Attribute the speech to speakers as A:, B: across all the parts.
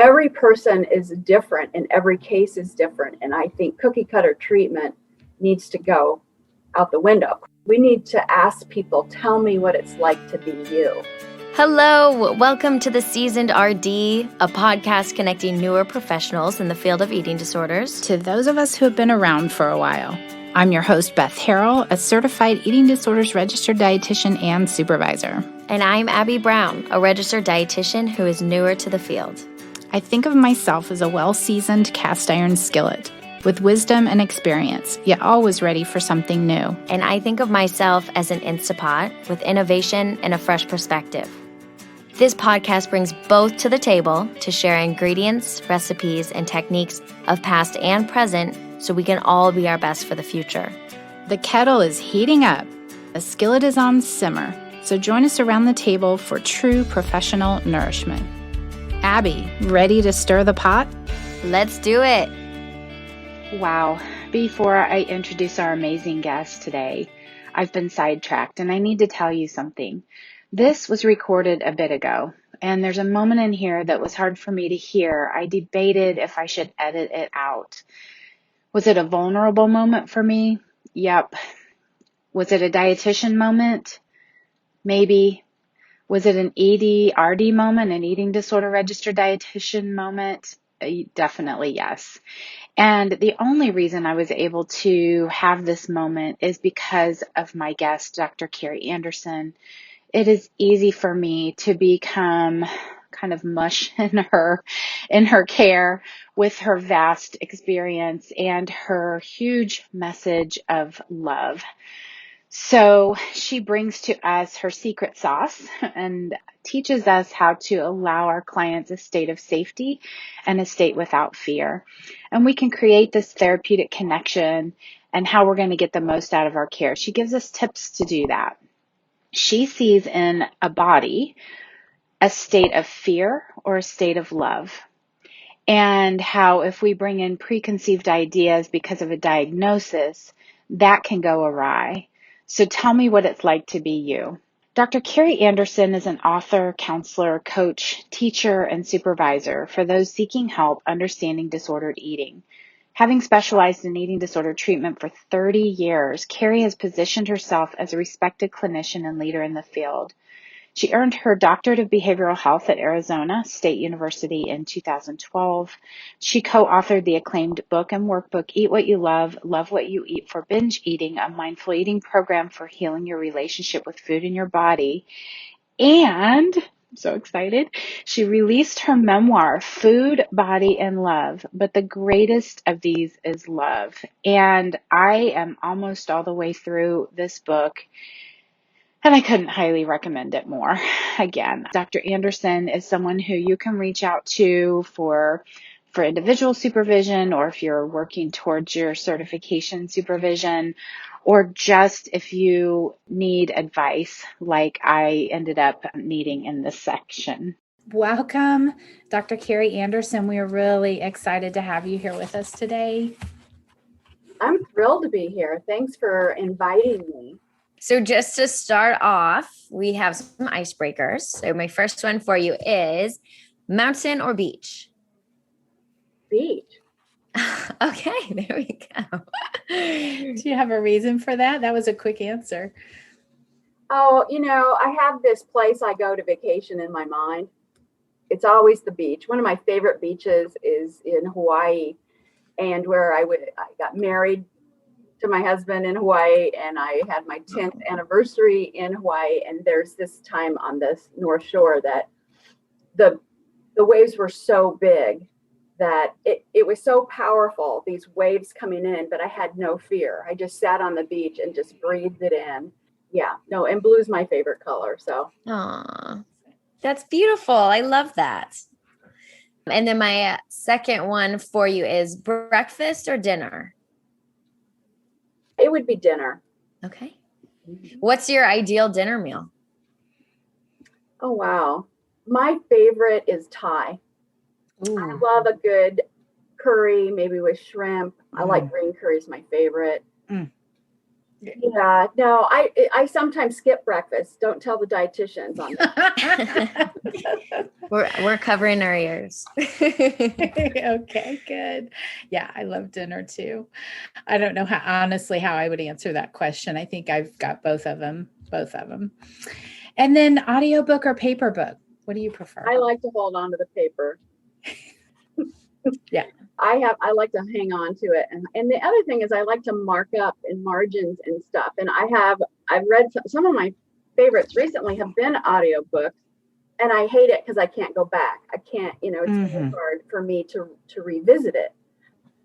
A: every person is different and every case is different. And I think cookie cutter treatment needs to go out the window. We need to ask people, tell me what it's like to be you.
B: Hello, welcome to The Seasoned RD, a podcast connecting newer professionals in the field of eating disorders
C: to those of us who have been around for a while. I'm your host, Beth Harrell, a certified eating disorders registered dietitian and supervisor.
B: And I'm Abby Brown, a registered dietitian who is newer to the field.
C: I think of myself as a well-seasoned cast iron skillet with wisdom and experience, yet always ready for something new.
B: And I think of myself as an Instapot with innovation and a fresh perspective. This podcast brings both to the table to share ingredients, recipes, and techniques of past and present so we can all be our best for the future.
C: The kettle is heating up. The skillet is on simmer. So join us around the table for true professional nourishment. Abby, ready to stir the pot?
B: Let's do it.
C: Wow. Before I introduce our amazing guest today, I've been sidetracked and I need to tell you something. This was recorded a bit ago, and there's a moment in here that was hard for me to hear. I debated if I should edit it out. Was it a vulnerable moment for me? Yep. Was it a dietitian moment? Maybe. Was it an ED RD moment, an eating disorder registered dietitian moment? Definitely yes. And the only reason I was able to have this moment is because of my guest, Dr. Kari Anderson. It is easy for me to become kind of mush in her care with her vast experience and her huge message of love. So she brings to us her secret sauce and teaches us how to allow our clients a state of safety and a state without fear. And we can create this therapeutic connection and how we're going to get the most out of our care. She gives us tips to do that. She sees in a body a state of fear or a state of love, and how if we bring in preconceived ideas because of a diagnosis, that can go awry. So tell me what it's like to be you. Dr. Kari Anderson is an author, counselor, coach, teacher, and supervisor for those seeking help understanding disordered eating. Having specialized in eating disorder treatment for 30 years, Kari has positioned herself as a respected clinician and leader in the field. She earned her doctorate of behavioral health at Arizona State University in 2012. She co-authored the acclaimed book and workbook, Eat What You Love, Love What You Eat for Binge Eating, a mindful eating program for healing your relationship with food and your body. And I'm so excited. She released her memoir, Food, Body, and Love, but the greatest of these is love. And I am almost all the way through this book, and I couldn't highly recommend it more. Again, Dr. Anderson is someone who you can reach out to for individual supervision, or if you're working towards your certification supervision, or just if you need advice like I ended up needing in this section. Welcome, Dr. Kari Anderson. We are really excited to have you here with us today.
A: I'm thrilled to be here. Thanks for inviting me.
B: So just to start off, we have some icebreakers. So my first one for you is mountain or beach?
A: Beach.
B: Okay, there we go.
C: Do you have a reason for that? That was a quick answer.
A: Oh, I have this place I go to vacation in my mind. It's always the beach. One of my favorite beaches is in Hawaii, and where I got married to my husband in Hawaii, and I had my 10th anniversary in Hawaii. And there's this time on this North Shore that the waves were so big that it was so powerful, these waves coming in, but I had no fear. I just sat on the beach and just breathed it in. Yeah, no, and blue's my favorite color. So,
B: Aw, that's beautiful. I love that. And then my second one for you is breakfast or dinner?
A: It would be dinner.
B: Okay. What's your ideal dinner meal?
A: Oh, wow. My favorite is Thai.
C: Ooh.
A: I love a good curry, maybe with shrimp. I like green curry is my favorite. Yeah, no, I sometimes skip breakfast. Don't tell the dietitians on that.
B: We're covering our ears.
D: Okay, good. Yeah, I love dinner too. I don't know honestly how I would answer that question. I think I've got both of them. And then audiobook or paper book? What do you prefer?
A: I like to hold on to the paper.
D: Yeah.
A: I like to hang on to it. And the other thing is I like to mark up in margins and stuff. And I've read some of my favorites recently have been audiobooks, and I hate it because I can't go back. I can't, it's really hard for me to revisit it.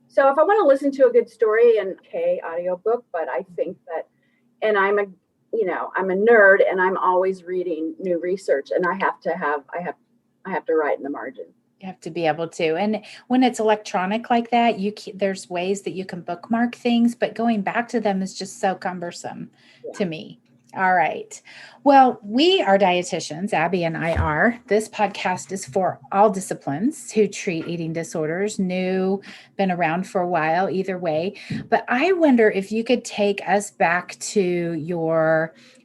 A: So if I want to listen to a good story, and audiobook, but I think that, and I'm a nerd, and I'm always reading new research, and I have to write in the margin.
D: You have to be able to. And when it's electronic like that, there's ways that you can bookmark things, but going back to them is just so cumbersome to me. All right. Well, we are dietitians, Abby and I are. This podcast is for all disciplines who treat eating disorders, new, been around for a while, either way. But I wonder if you could take us back to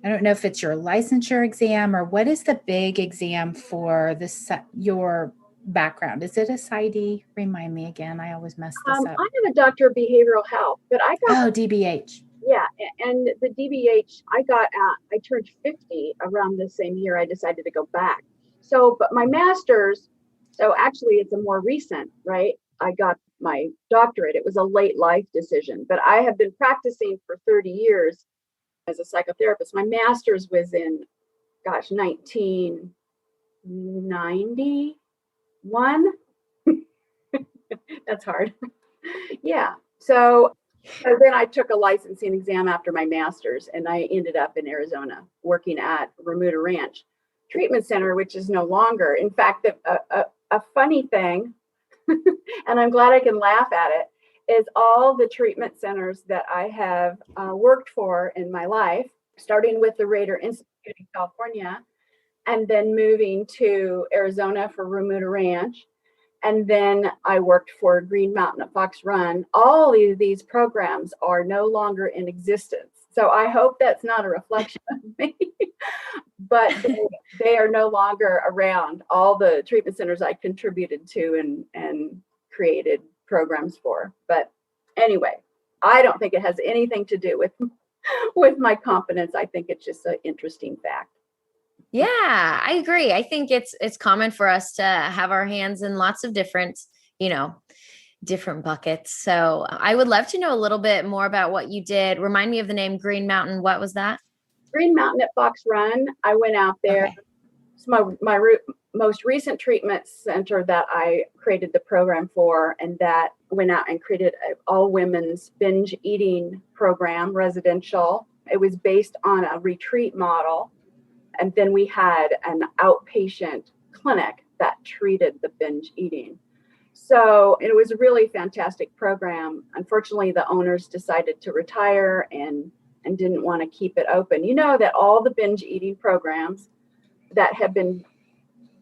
D: I don't know if it's your licensure exam or what is the big exam for your background. Is it a PsyD? Remind me again. I always mess this up.
A: I have a doctor of behavioral health, but I got
D: DBH.
A: Yeah, and the DBH I turned 50 around the same year. I decided to go back. So, but my master's, so actually it's a more recent, right? I got my doctorate. It was a late life decision, but I have been practicing for 30 years as a psychotherapist. My master's was in, 1991. That's hard. Yeah. So then I took a licensing exam after my master's, and I ended up in Arizona working at Remuda Ranch Treatment Center, which is no longer. In fact, a funny thing, and I'm glad I can laugh at it, is all the treatment centers that I have worked for in my life, starting with the Rader Institute in California, and then moving to Arizona for Remuda Ranch. And then I worked for Green Mountain at Fox Run. All of these programs are no longer in existence. So I hope that's not a reflection of me, but they are no longer around. All the treatment centers I contributed to and created programs for. But anyway, I don't think it has anything to do with my competence. I think it's just an interesting fact.
B: Yeah, I agree. I think it's common for us to have our hands in lots of different, different buckets. So I would love to know a little bit more about what you did. Remind me of the name Green Mountain. What was that?
A: Green Mountain at Fox Run. I went out there. Okay. It's my most recent treatment center that I created the program for, and that went out and created an all women's binge eating program, residential. It was based on a retreat model. And then we had an outpatient clinic that treated the binge eating. So it was a really fantastic program. Unfortunately, the owners decided to retire and didn't want to keep it open. You know that all the binge eating programs that have been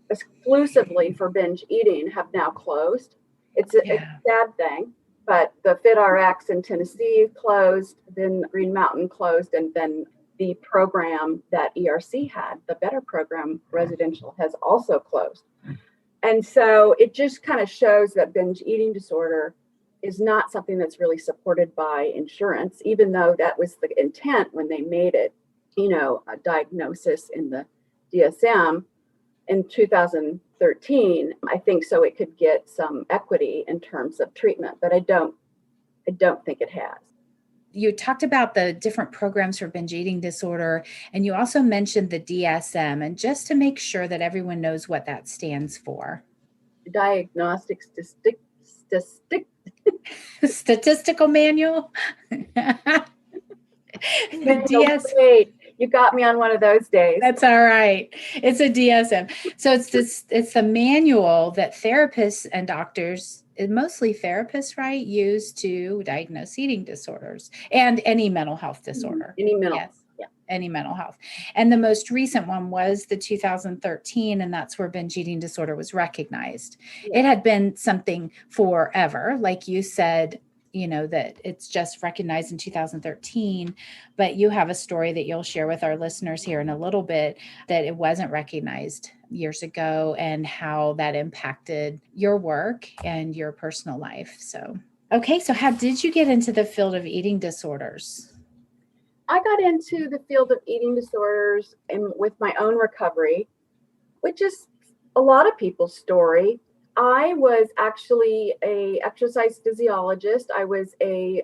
A: exclusively for binge eating have now closed. It's a sad thing, but the FitRx in Tennessee closed, then Green Mountain closed, and then the program that ERC had, the Better program residential, has also closed. And so it just kind of shows that binge eating disorder is not something that's really supported by insurance, even though that was the intent when they made it, a diagnosis in the DSM in 2013. I think so it could get some equity in terms of treatment, but I don't think it has.
D: You talked about the different programs for binge eating disorder, and you also mentioned the DSM. And just to make sure that everyone knows what that stands for.
A: Diagnostic
D: Statistical Manual.
A: Wait, you got me on one of those days.
D: That's all right. It's a DSM. So it's the manual that therapists and doctors, mostly therapists, right, use to diagnose eating disorders and any mental health disorder.
A: Any mental.
D: Yes. Yeah. Any mental health. And the most recent one was the 2013, and that's where binge eating disorder was recognized. Yeah. It had been something forever, like you said, that it's just recognized in 2013, but you have a story that you'll share with our listeners here in a little bit, that it wasn't recognized years ago and how that impacted your work and your personal life. So, okay. So how did you get into the field of eating disorders?
A: I got into the field of eating disorders and with my own recovery, which is a lot of people's story. I was actually a exercise physiologist. I was a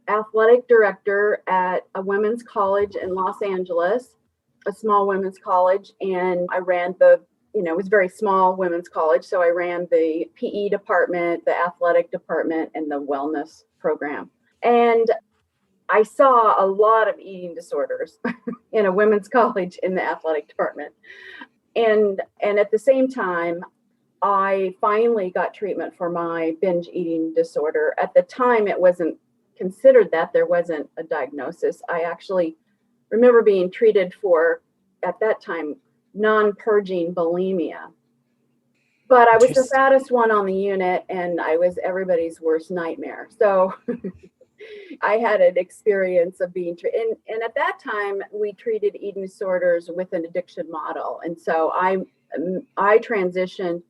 A: athletic director at a women's college in Los Angeles, a small women's college, and I ran it was a very small women's college, so I ran the PE department, the athletic department, and the wellness program. And I saw a lot of eating disorders in a women's college in the athletic department. And at the same time, I finally got treatment for my binge eating disorder. At the time, it wasn't considered that. There wasn't a diagnosis. I actually remember being treated for, at that time, non-purging bulimia. But I was the fattest one on the unit, and I was everybody's worst nightmare. So I had an experience of being treated. And at that time, we treated eating disorders with an addiction model. And so I transitioned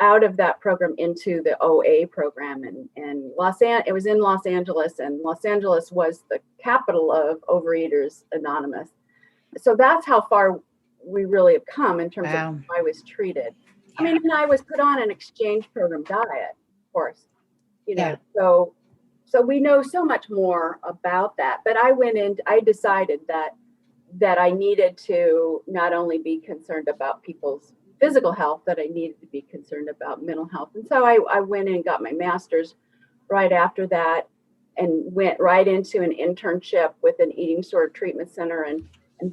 A: out of that program into the OA program. And it was in Los Angeles, and Los Angeles was the capital of Overeaters Anonymous. So that's how far we really have come in terms of how I was treated. I mean, and I was put on an exchange program diet, of course, so we know so much more about that. But I decided that I needed to not only be concerned about people's physical health, but I needed to be concerned about mental health. And so I went in and got my master's right after that, and went right into an internship with an eating disorder treatment center. And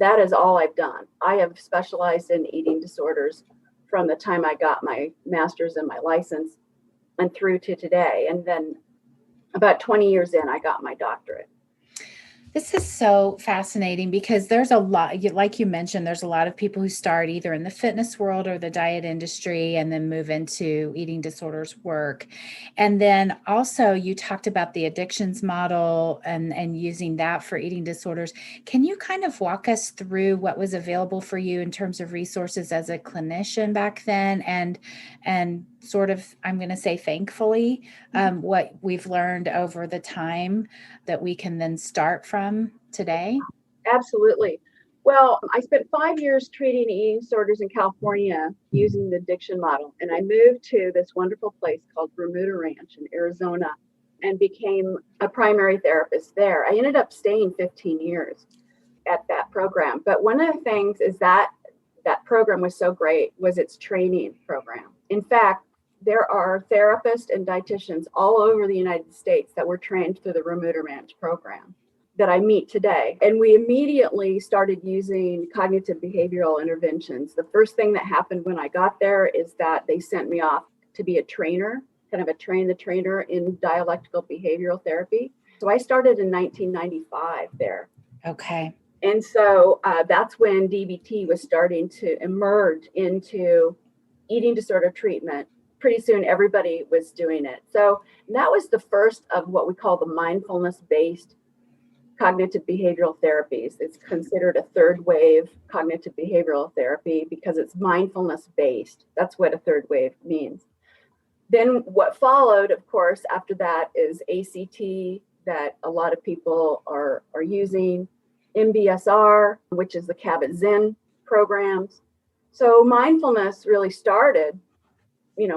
A: that is all I've done. I have specialized in eating disorders from the time I got my master's and my license and through to today. And then about 20 years in, I got my doctorate.
D: This is so fascinating because there's a lot, like you mentioned, there's a lot of people who start either in the fitness world or the diet industry and then move into eating disorders work. And then also you talked about the addictions model and using that for eating disorders. Can you kind of walk us through what was available for you in terms of resources as a clinician back then and sort of, I'm going to say, thankfully, what we've learned over the time that we can then start from today?
A: Absolutely. Well, I spent 5 years treating eating disorders in California using the addiction model. And I moved to this wonderful place called Bermuda Ranch in Arizona and became a primary therapist there. I ended up staying 15 years at that program. But one of the things is that program was so great was its training program. In fact, there are therapists and dietitians all over the United States that were trained through the Bermuda Ranch program that I meet today. And we immediately started using cognitive behavioral interventions. The first thing that happened when I got there is that they sent me off to be a trainer, kind of a train the trainer in dialectical behavioral therapy. So I started in 1995 there.
D: Okay.
A: And so that's when DBT was starting to emerge into eating disorder treatment. Pretty soon, everybody was doing it. So that was the first of what we call the mindfulness-based cognitive behavioral therapies. It's considered a third wave cognitive behavioral therapy because it's mindfulness-based. That's what a third wave means. Then what followed, of course, after that is ACT that a lot of people are using, MBSR, which is the Kabat-Zinn programs. So mindfulness really started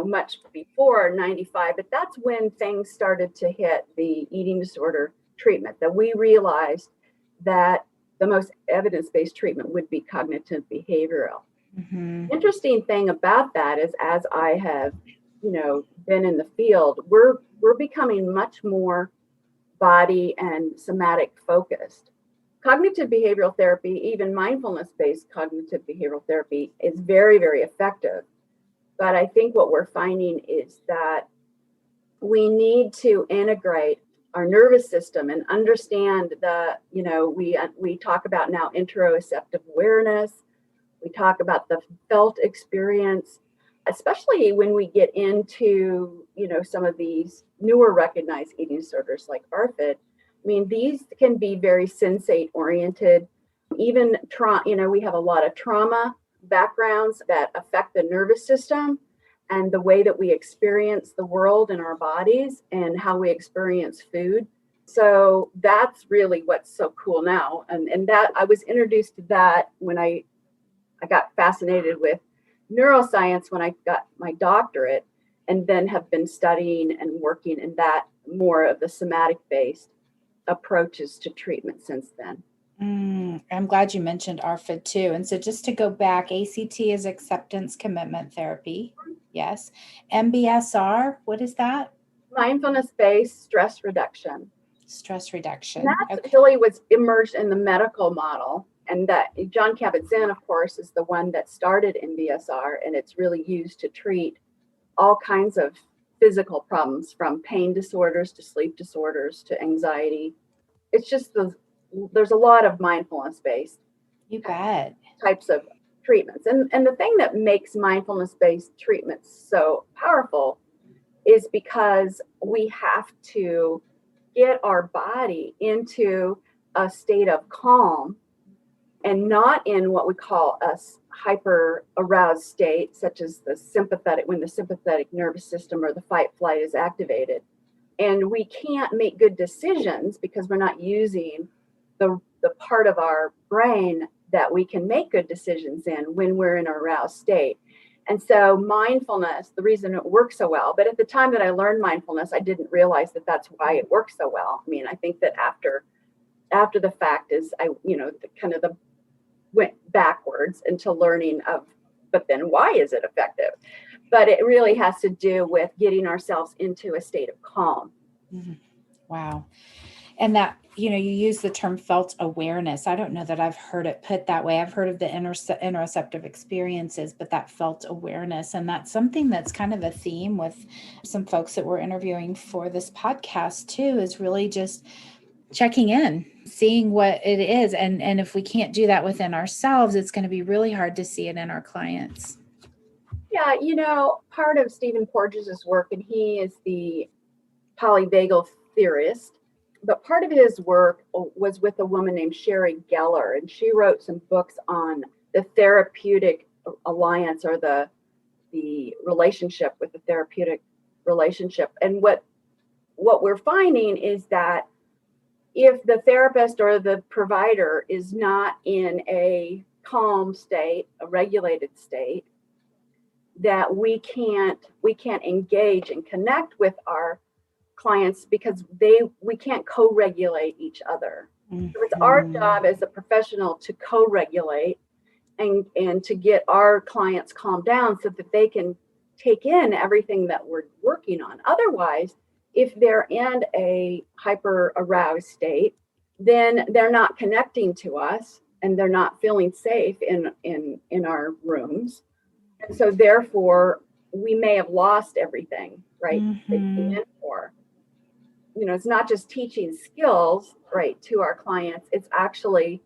A: much before 95, but that's when things started to hit the eating disorder treatment, that we realized that the most evidence-based treatment would be cognitive behavioral.
D: Mm-hmm.
A: Interesting thing about that is, as I have, been in the field, we're becoming much more body and somatic focused. Cognitive behavioral therapy, even mindfulness-based cognitive behavioral therapy, is very, very effective. But I think what we're finding is that we need to integrate our nervous system and understand we talk about now interoceptive awareness. We talk about the felt experience. especially when we get into, some of these newer recognized eating disorders like ARFID, I mean, these can be very sensate oriented. Even we have a lot of trauma backgrounds that affect the nervous system and the way that we experience the world and our bodies and how we experience food. So that's really what's so cool now. And that I was introduced to that when I got fascinated with neuroscience when I got my doctorate, and then have been studying and working in that more of the somatic based approaches to treatment since then.
D: I'm glad you mentioned ARFID too. And so just to go back, ACT is acceptance commitment therapy. Yes. MBSR, what is that?
A: Mindfulness-based stress reduction.
D: Stress reduction.
A: And that's really what's emerged in the medical model. And that John Kabat-Zinn, of course, is the one that started MBSR, and it's really used to treat all kinds of physical problems, from pain disorders to sleep disorders to anxiety. It's just there's a lot of mindfulness-based types of treatments. And the thing that makes mindfulness-based treatments so powerful is because we have to get our body into a state of calm and not in what we call a hyper aroused state, such as when the sympathetic nervous system or the fight flight is activated. And we can't make good decisions because we're not using the part of our brain that we can make good decisions in when we're in an aroused state. And so mindfulness, the reason it works so well, but at the time that I learned mindfulness, I didn't realize that that's why it works so well. I mean, I think that after the fact is went backwards into learning but then why is it effective? But it really has to do with getting ourselves into a state of calm.
D: Mm-hmm. Wow. And that, you use the term felt awareness. I don't know that I've heard it put that way. I've heard of the interoceptive experiences, but that felt awareness. And that's something that's kind of a theme with some folks that we're interviewing for this podcast too, is really just checking in, seeing what it is. And if we can't do that within ourselves, it's going to be really hard to see it in our clients.
A: Yeah, part of Stephen Porges' work, and he is the polyvagal theorist, but part of his work was with a woman named Sherry Geller, and she wrote some books on the therapeutic alliance, or the relationship with the therapeutic relationship. And what we're finding is that if the therapist or the provider is not in a calm state, a regulated state, that we can't engage and connect with our clients because we can't co-regulate each other. Mm-hmm. So it's our job as a professional to co-regulate and to get our clients calmed down so that they can take in everything that we're working on. Otherwise, if they're in a hyper aroused state, then they're not connecting to us and they're not feeling safe in our rooms. And so therefore, we may have lost everything, right?
D: Mm-hmm.
A: They came in for. It's not just teaching skills, right, to our clients. It's actually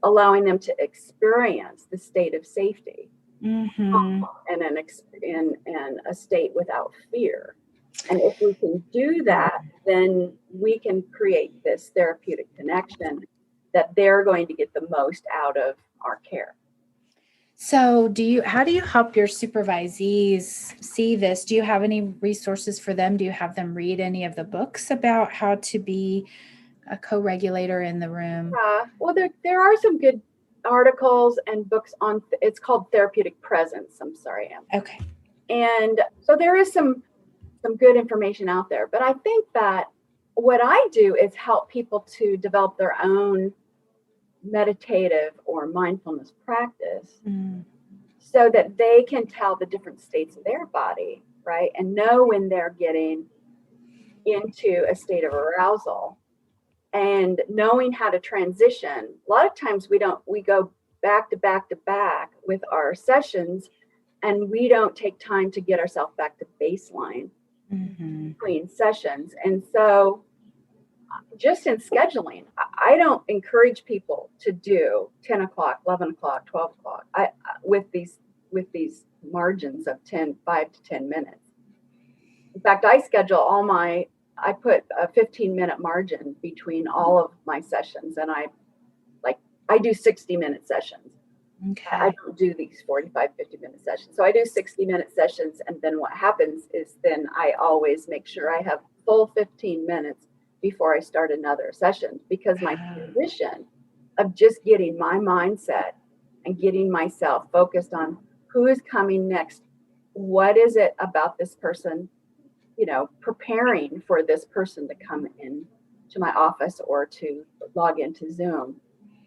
A: allowing them to experience the state of safety,
D: mm-hmm.
A: and a state without fear. And if we can do that, then we can create this therapeutic connection that they're going to get the most out of our care.
D: So how do you help your supervisees see this? Do you have any resources for them? Do you have them read any of the books about how to be a co-regulator in the room?
A: Well, there are some good articles and books on, it's called Therapeutic Presence. I'm sorry, Em.
D: Okay.
A: And so there is some good information out there, but I think that what I do is help people to develop their own meditative or mindfulness practice so that they can tell the different states of their body, right? And know when they're getting into a state of arousal and knowing how to transition. A lot of times we go back to back to back with our sessions and we don't take time to get ourselves back to baseline between sessions. And so just in scheduling, I don't encourage people to do 10 o'clock, 11 o'clock, 12 o'clock with these with these margins of 5 to 10 minutes. In fact, I put a 15-minute margin between all of my sessions, and I do 60-minute sessions.
D: Okay.
A: I don't do these 45, 50-minute sessions. So I do 60-minute sessions, and then what happens is then I always make sure I have full 15 minutes before I start another session, because my position of just getting my mindset and getting myself focused on who is coming next, what is it about this person, preparing for this person to come in to my office or to log into Zoom.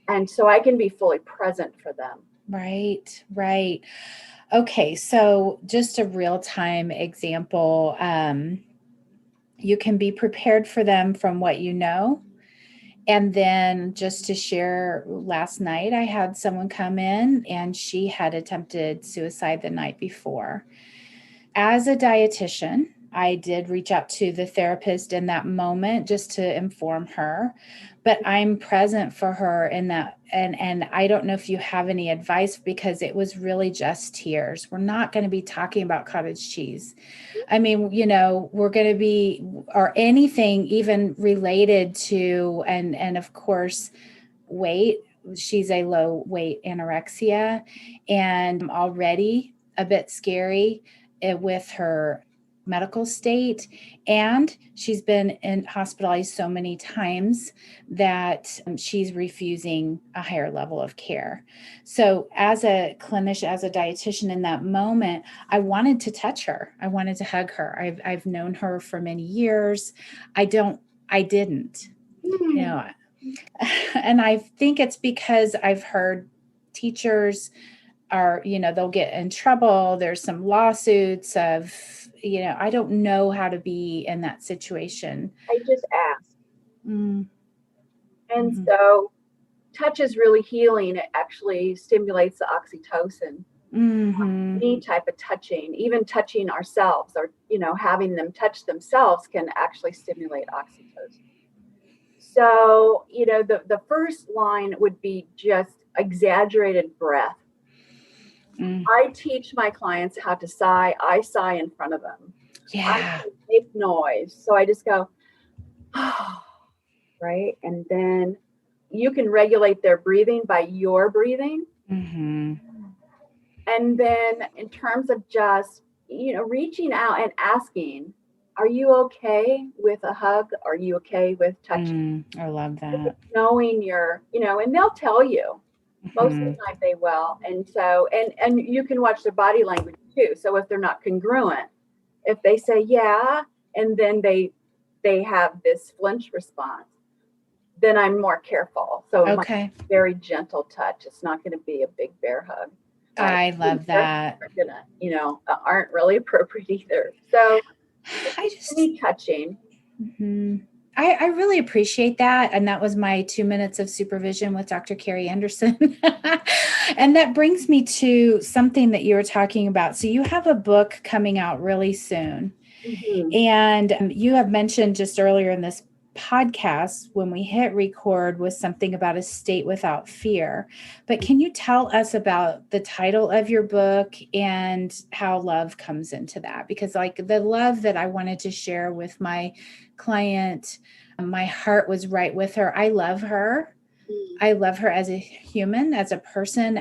A: And so I can be fully present for them.
D: Right, right. Okay, so just a real-time example. You can be prepared for them from what you know. And then just to share, last night I had someone come in and she had attempted suicide the night before. As a dietitian, I did reach out to the therapist in that moment just to inform her, but I'm present for her in that. And I don't know if you have any advice, because it was really just tears. We're not going to be talking about cottage cheese. I mean, we're going to be, or anything even related to, and of course, weight. She's a low weight anorexia, and already a bit scary with her medical state. And she's been hospitalized so many times that she's refusing a higher level of care. So as a clinician, as a dietitian in that moment, I wanted to touch her. I wanted to hug her. I've known her for many years. I didn't, and I think it's because I've heard teachers are, they'll get in trouble. There's some lawsuits of, I don't know how to be in that situation.
A: I just ask. And so touch is really healing. It actually stimulates the oxytocin. Any type of touching, even touching ourselves, or, having them touch themselves can actually stimulate oxytocin. So, the first line would be just exaggerated breath. I teach my clients how to sigh. I sigh in front of them.
D: Yeah.
A: I make noise. So I just go, right? And then you can regulate their breathing by your breathing. And then in terms of just, reaching out and asking, are you okay with a hug? Are you okay with touching?
D: I love that.
A: Knowing and they'll tell you. Most of the time they will. And so, and you can watch their body language too. So if they're not congruent, if they say, yeah, and then they have this flinch response, then I'm more careful. So
D: okay.
A: Very gentle touch. It's not going to be a big bear hug.
D: I love that.
A: Aren't really appropriate either. So
D: I just
A: touching.
D: I really appreciate that. And that was my 2 minutes of supervision with Dr. Kari Anderson. And that brings me to something that you were talking about. So you have a book coming out really soon. And you have mentioned just earlier in this podcast, when we hit record, was something about a state without fear. But can you tell us about the title of your book and how love comes into that? Because the love that I wanted to share with my client, my heart was right with her. I love her. I love her as a human, as a person,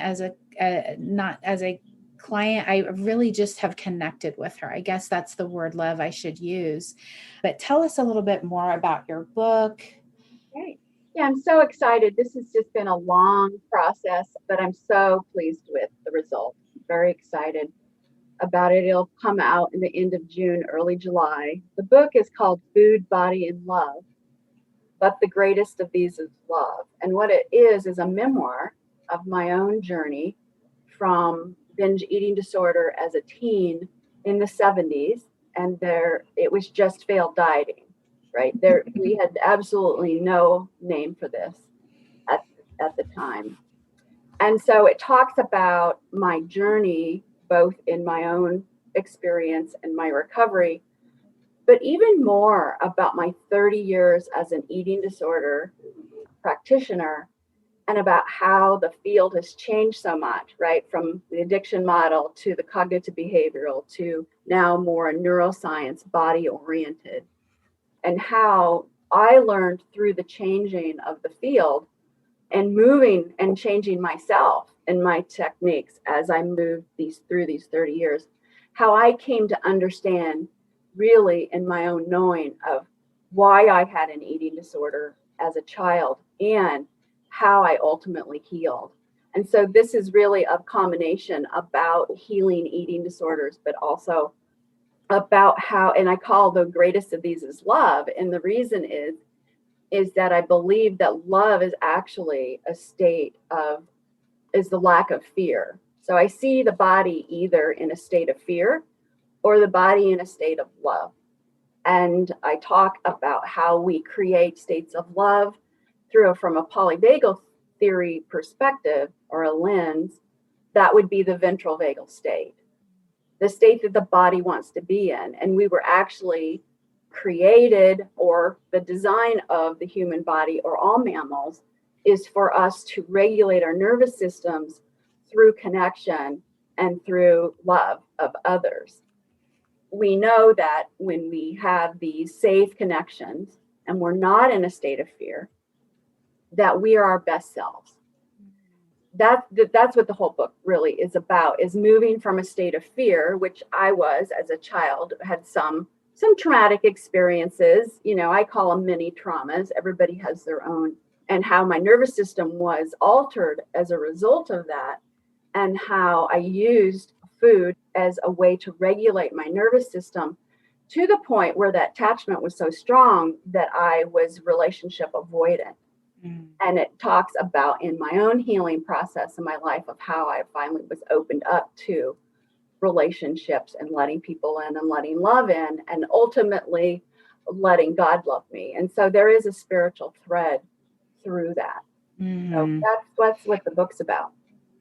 D: not as a client. I really just have connected with her. I guess that's the word love I should use. But tell us a little bit more about your book.
A: Great. Yeah, I'm so excited. This has just been a long process, but I'm so pleased with the result. Very excited about it. It'll come out in the end of June, early July. The book is called Food, Body, and Love, but the greatest of these is love. And what it is a memoir of my own journey from binge eating disorder as a teen in the 70s. And it was just failed dieting, right? We had absolutely no name for this at the time. And so it talks about my journey, both in my own experience and my recovery, but even more about my 30 years as an eating disorder practitioner and about how the field has changed so much, right? From the addiction model to the cognitive behavioral to now more neuroscience, body oriented, and how I learned through the changing of the field and moving and changing myself and my techniques as I moved through these 30 years, how I came to understand really in my own knowing of why I had an eating disorder as a child and how I ultimately healed. And so this is really a combination about healing eating disorders, but also about how, and I call the greatest of these is love. And the reason is that I believe that love is actually a state of, is the lack of fear. So I see the body either in a state of fear or the body in a state of love. And I talk about how we create states of love from a polyvagal theory perspective or a lens. That would be the ventral vagal state, the state that the body wants to be in. And we were actually created, or the design of the human body or all mammals is for us to regulate our nervous systems through connection and through love of others. We know that when we have these safe connections and we're not in a state of fear, that we are our best selves. That's what the whole book really is about, is moving from a state of fear, which I was as a child, had some traumatic experiences. You know, I call them mini traumas. Everybody has their own, and how my nervous system was altered as a result of that, and how I used food as a way to regulate my nervous system to the point where that attachment was so strong that I was relationship avoidant. And it talks about in my own healing process in my life of how I finally was opened up to relationships and letting people in and letting love in and ultimately letting God love me. And so there is a spiritual thread through that. So that's what the book's about.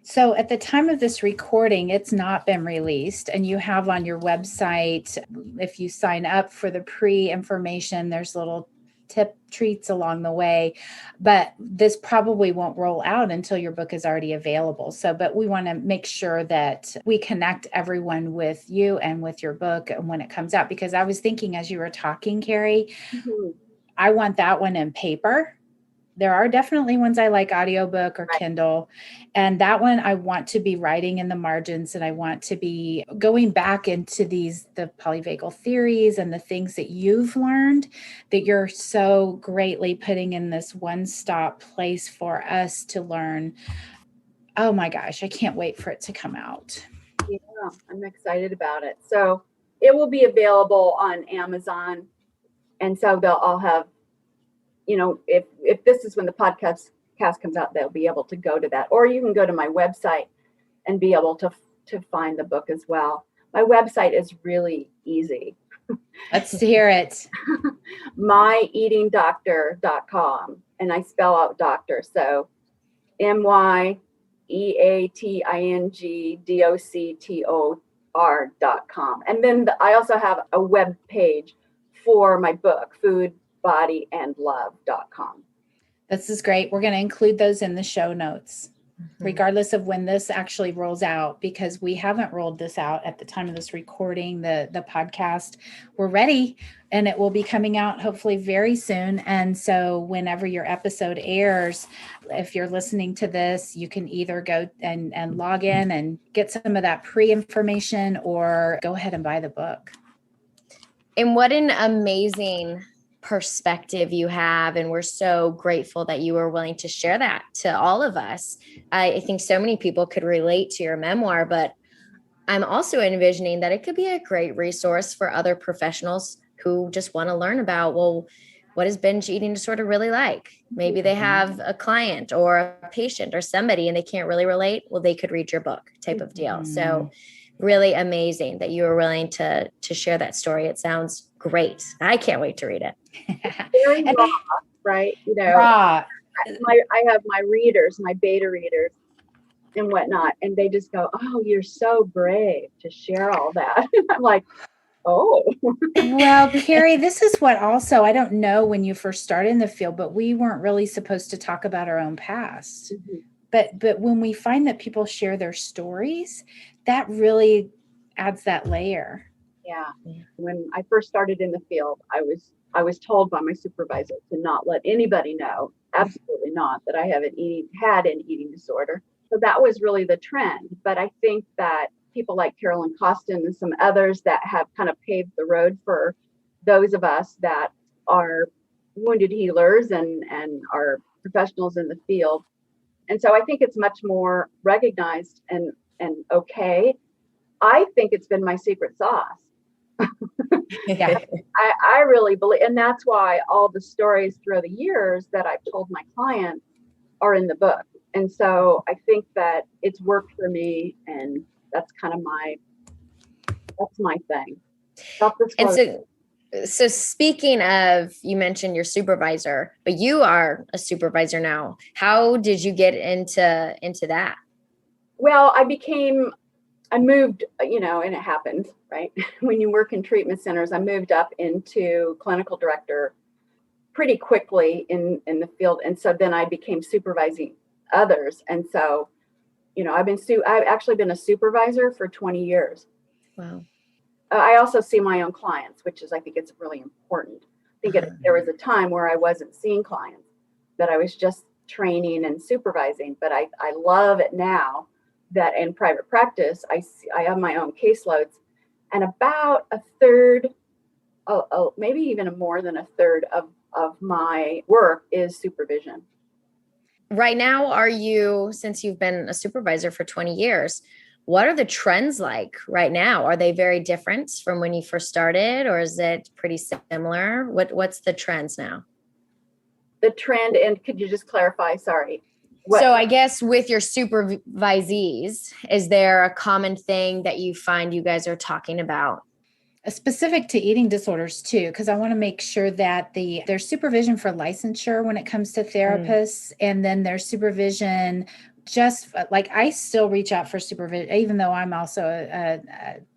D: So at the time of this recording, it's not been released, and you have on your website, if you sign up for the pre-information, there's little tip treats along the way, but this probably won't roll out until your book is already available. So, but we want to make sure that we connect everyone with you and with your book when it comes out, because I was thinking as you were talking, Kari, I want that one in paper. There are definitely ones I like audiobook or Kindle. And that one I want to be writing in the margins, and I want to be going back into the polyvagal theories and the things that you've learned that you're so greatly putting in this one-stop place for us to learn. Oh my gosh, I can't wait for it to come out.
A: Yeah, I'm excited about it. So it will be available on Amazon. And so they'll all have, you know, if this is when the podcast comes out, they'll be able to go to that. Or you can go to my website and be able to find the book as well. My website is really easy.
D: Let's hear it.
A: myeatingdoctor.com. And I spell out doctor. So myeatingdoctor.com. And then I also have a web page for my book, foodbodyandlove.com.
D: This is great. We're going to include those in the show notes, regardless of when this actually rolls out, because we haven't rolled this out at the time of this recording, the podcast. We're ready, and it will be coming out hopefully very soon. And so whenever your episode airs, if you're listening to this, you can either go and log in and get some of that pre-information, or go ahead and buy the book.
B: And what an amazing perspective you have. And we're so grateful that you were willing to share that to all of us. I think so many people could relate to your memoir, but I'm also envisioning that it could be a great resource for other professionals who just want to learn about, well, what is binge eating disorder really like? Maybe they have a client or a patient or somebody and they can't really relate. Well, they could read your book type of deal. So really amazing that you were willing to share that story. It sounds great. I can't wait to read it.
A: Very raw, right? You know,
D: raw.
A: I have my readers, my beta readers and whatnot, and they just go, "Oh, you're so brave to share all that." I'm like, Oh,
D: Well, Kari, this is what also, I don't know when you first started in the field, but we weren't really supposed to talk about our own past. But when we find that people share their stories, that really adds that layer.
A: yeah. When I first started in the field, I was told by my supervisor to not let anybody know, absolutely not, that I had an eating disorder. So that was really the trend. But I think that people like Carolyn Costin and some others that have kind of paved the road for those of us that are wounded healers and are professionals in the field. And so I think it's much more recognized and okay. I think it's been my secret sauce.
D: Yeah.
A: I really believe, and that's why all the stories through the years that I've told my clients are in the book. And so I think that it's worked for me, and that's kind of that's my thing.
B: And so speaking of, you mentioned your supervisor, but you are a supervisor now. How did you get into that?
A: Well, I moved, and it happens, right? When you work in treatment centers, I moved up into clinical director pretty quickly in the field. And so then I became supervising others. And so, I've actually been a supervisor for 20 years.
B: Wow.
A: I also see my own clients, which is, I think it's really important. I think there was a time where I wasn't seeing clients, that I was just training and supervising, but I love it now that in private practice, I have my own caseloads, and about a third, maybe even more than a third of my work is supervision.
B: Right now, since you've been a supervisor for 20 years, what are the trends like right now? Are they very different from when you first started, or is it pretty similar? What's the trends now?
A: The trend, and could you just clarify? Sorry.
B: So I guess with your supervisees, is there a common thing that you find you guys are talking about?
D: Specific to eating disorders too, because I want to make sure that there's supervision for licensure when it comes to therapists, and then there's supervision. Just like I still reach out for supervision, even though I'm also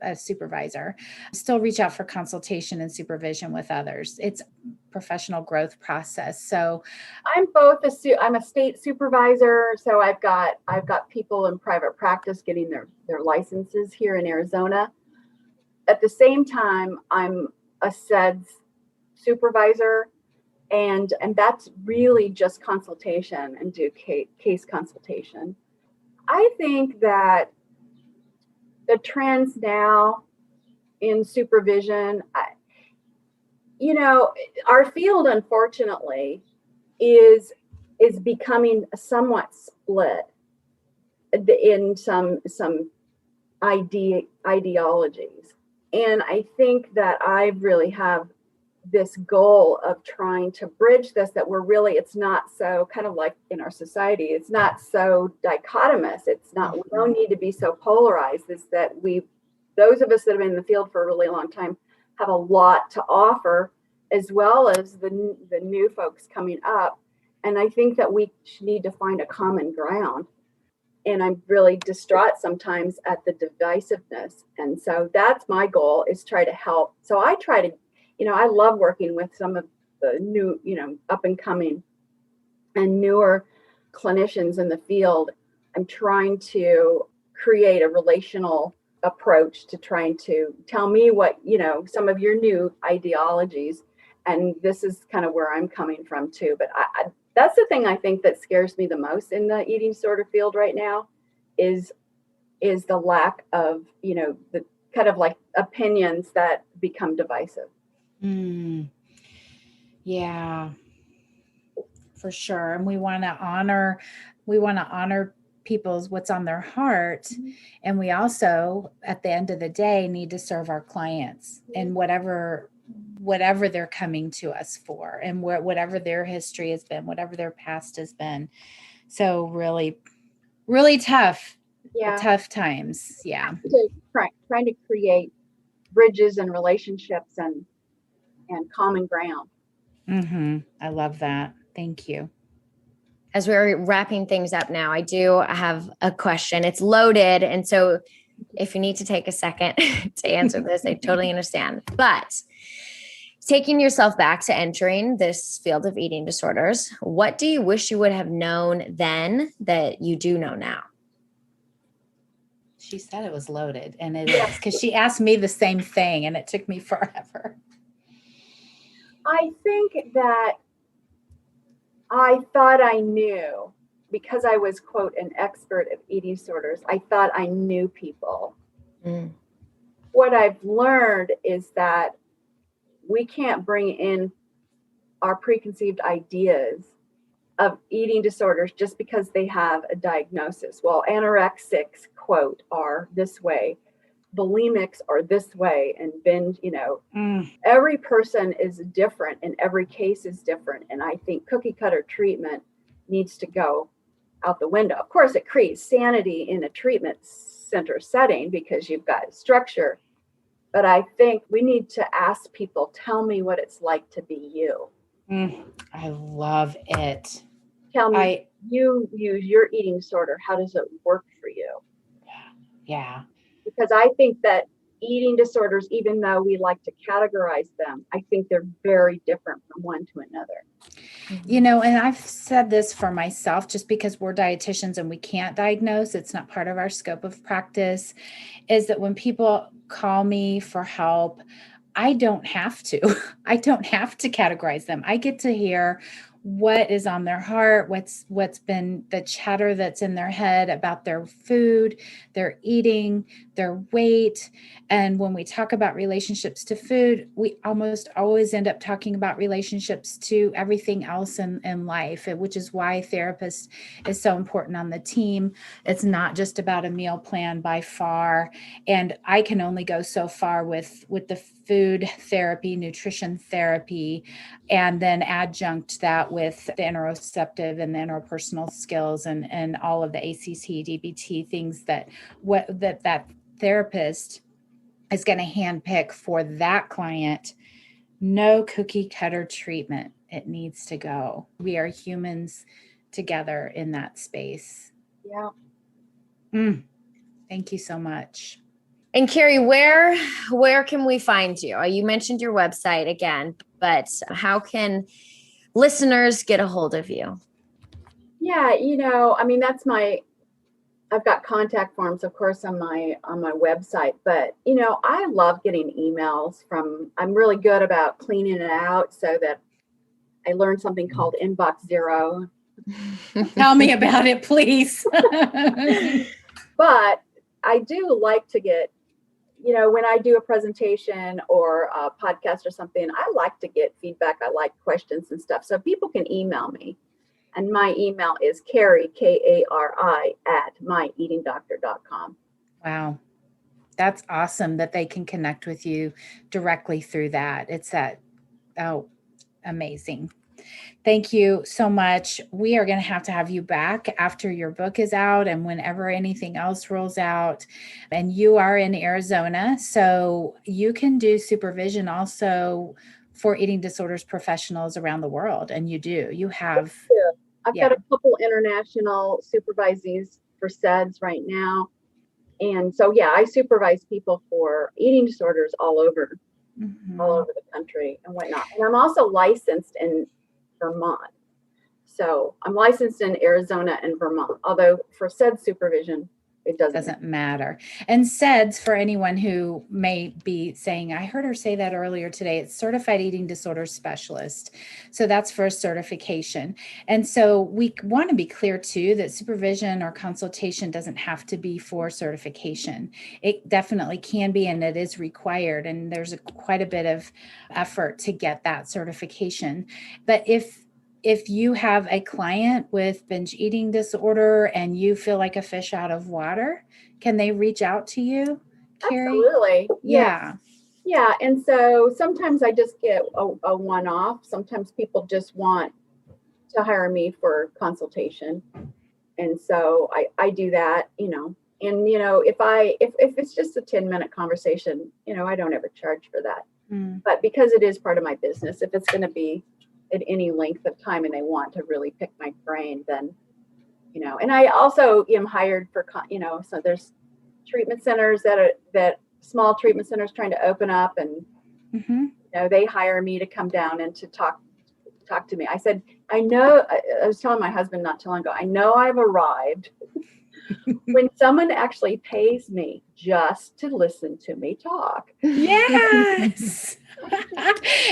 D: a supervisor, still reach out for consultation and supervision with others. It's professional growth process. So
A: I'm both I'm a state supervisor. So I've got people in private practice getting their licenses here in Arizona. At the same time, I'm a SEDS supervisor, and that's really just consultation and do case consultation. I think that the trends now in supervision, our field, unfortunately, is becoming somewhat split in some ideologies. And I think that I really have this goal of trying to bridge this, that it's not so kind of like in our society, it's not so dichotomous. It's not, we don't need to be so polarized. It's that those of us that have been in the field for a really long time have a lot to offer, as well as the new folks coming up. And I think that we need to find a common ground. And I'm really distraught sometimes at the divisiveness. And so that's my goal, is try to help. So I try to, I love working with some of the new, up and coming and newer clinicians in the field. I'm trying to create a relational approach to trying to tell me what, some of your new ideologies. And this is kind of where I'm coming from too. But that's the thing I think that scares me the most in the eating disorder field right now is the lack of, the kind of like opinions that become divisive.
D: Yeah, for sure. And we want to honor people's what's on their heart. And we also, at the end of the day, need to serve our clients and whatever they're coming to us for, and whatever their history has been, whatever their past has been. So really, really tough.
A: Yeah.
D: Tough times. Yeah.
A: Trying to create bridges and relationships and common ground.
D: I love that. Thank you.
B: As we're wrapping things up now, I do have a question. It's loaded. And so if you need to take a second to answer this, I totally understand. But taking yourself back to entering this field of eating disorders, what do you wish you would have known then that you do know now?
D: She said it was loaded, and it is, because she asked me the same thing and it took me forever.
A: I think that I thought I knew, because I was, quote, an expert of eating disorders, I thought I knew people. What I've learned is that we can't bring in our preconceived ideas of eating disorders just because they have a diagnosis. Well, anorexics, quote, are this way, bulimics are this way, and binge, every person is different and every case is different. And I think cookie cutter treatment needs to go out the window. Of course, it creates sanity in a treatment center setting because you've got structure. But I think we need to ask people, tell me what it's like to be you.
D: I love it.
A: Tell me, you use your eating disorder. How does it work for you?
D: Yeah.
A: Because I think that eating disorders, even though we like to categorize them, I think they're very different from one to another.
D: And I've said this for myself, just because we're dietitians and we can't diagnose, it's not part of our scope of practice, is that when people call me for help, I don't have to categorize them. I get to hear what is on their heart, what's been the chatter that's in their head about their food, their eating, their weight. And when we talk about relationships to food, we almost always end up talking about relationships to everything else in life, which is why therapist is so important on the team. It's not just about a meal plan by far. And I can only go so far with the food therapy, nutrition therapy, and then adjunct that with the interoceptive and the interpersonal skills and all of the ACT, DBT things that therapist is going to handpick for that client. No cookie cutter treatment. It needs to go. We are humans together in that space.
A: Yeah.
D: Thank you so much.
B: And Kari, where can we find you? You mentioned your website again, but how can listeners get a hold of you?
A: Yeah, I've got contact forms, of course, on my website, but I love getting emails I'm really good about cleaning it out so that I learned something called inbox zero.
D: Tell me about it, please.
A: But I do like to get, when I do a presentation or a podcast or something, I like to get feedback. I like questions and stuff. So people can email me. And my email is Kari, Kari, @myeatingdoctor.com.
D: Wow. That's awesome that they can connect with you directly through that. It's amazing. Thank you so much. We are going to have you back after your book is out and whenever anything else rolls out. And you are in Arizona, so you can do supervision also for eating disorders professionals around the world. And you do. You have.
A: I've got a couple international supervisees for SEDS right now. And so, I supervise people for eating disorders all over the country and whatnot. And I'm also licensed in Vermont. So I'm licensed in Arizona and Vermont, although for SEDS supervision, it doesn't
D: matter. And SEDS, for anyone who may be saying, I heard her say that earlier today, it's Certified Eating Disorder Specialist. So that's for a certification. And so we want to be clear too, that supervision or consultation doesn't have to be for certification. It definitely can be, and it is required. And there's quite a bit of effort to get that certification. But if you have a client with binge eating disorder and you feel like a fish out of water, can they reach out to you, Kari?
A: Absolutely. Yeah. And so sometimes I just get a one-off. Sometimes people just want to hire me for consultation. And so I do that, and if it's just a 10-minute conversation, I don't ever charge for that. But because it is part of my business, if it's going to be at any length of time and they want to really pick my brain, then, and I also am hired for, so there's treatment centers that small treatment centers trying to open up, and they hire me to come down and to talk to me. I said, I was telling my husband not too long ago, I know I've arrived when someone actually pays me just to listen to me talk.
D: Yes.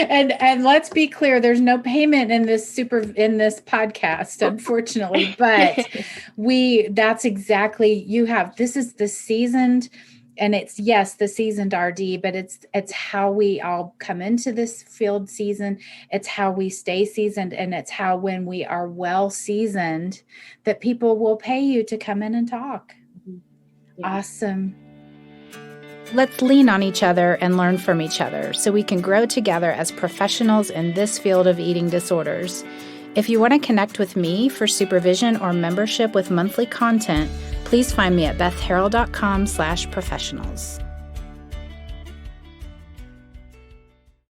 D: and let's be clear, there's no payment in this podcast, unfortunately, but that's exactly, this is the seasoned, and it's, yes, the seasoned RD, but it's how we all come into this field season. It's how we stay seasoned. And it's how, when we are well seasoned, that people will pay you to come in and talk. Yeah. Awesome.
C: Let's lean on each other and learn from each other so we can grow together as professionals in this field of eating disorders. If you want to connect with me for supervision or membership with monthly content, please find me at bethharrell.com/professionals.